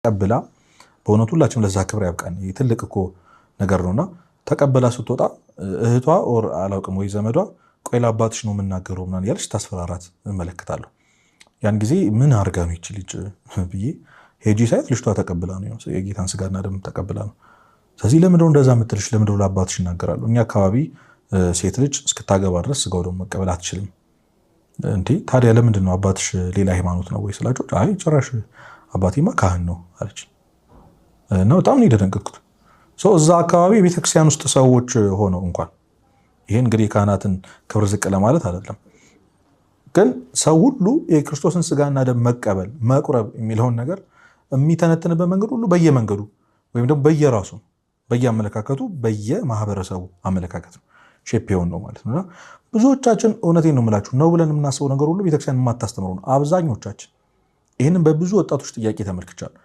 ተቀብላ በእውነቱ ሁላችንም ለዛ ክብር ያብቃን። ትልቅ እኮ ነገር ነውና ተቀበላ ስትወጣ እህቷ ኦር አላውቅም ወይ ዘመዷ ቆይ ለአባትሽ ነው የምናገረው ምናምን ያለች ታስፈራራት እመለከታለሁ። ያን ጊዜ ምን አርጋ ነው ይቺ ልጅ ብዬ ሄጂ ሳይት ልጅቷ ተቀብላ ነው የጌታን ስጋና ደም ተቀብላ ነው። ስለዚህ ለምንድነው እንደዛ የምትልሽ? ለምንድነው ለአባትሽ ይናገራሉ? እኛ አካባቢ ሴት ልጅ እስክታገባ ድረስ ስጋው ደም መቀበል አትችልም። እንዴ ታዲያ ለምንድነው አባትሽ ሌላ ሃይማኖት ነው ወይ ስላቸው አይ ጭራሽ አባቴማ ካህን ነው አለች። እና በጣም ነው የደነገጥኩት። እዛ አካባቢ ቤተክርስቲያን ውስጥ ሰዎች ሆነው እንኳን ይሄ እንግዲህ ካህናትን ክብር ዝቅ ለማለት አይደለም፣ ግን ሰው ሁሉ የክርስቶስን ስጋና ደም መቀበል መቁረብ የሚለውን ነገር የሚተነትንበት መንገድ ሁሉ በየመንገዱ ወይም ደግሞ በየራሱ በየአመለካከቱ በየማህበረሰቡ አመለካከት ነው ሼፕ የሆን ነው ማለት ነውና ብዙዎቻችን እውነቴን ነው የምላችሁ ነው ብለን የምናስበው ነገር ሁሉ ቤተክርስቲያን የማታስተምረው ነው። አብዛኞቻችን ይህንን በብዙ ወጣቶች ጥያቄ ተመልክቻለሁ።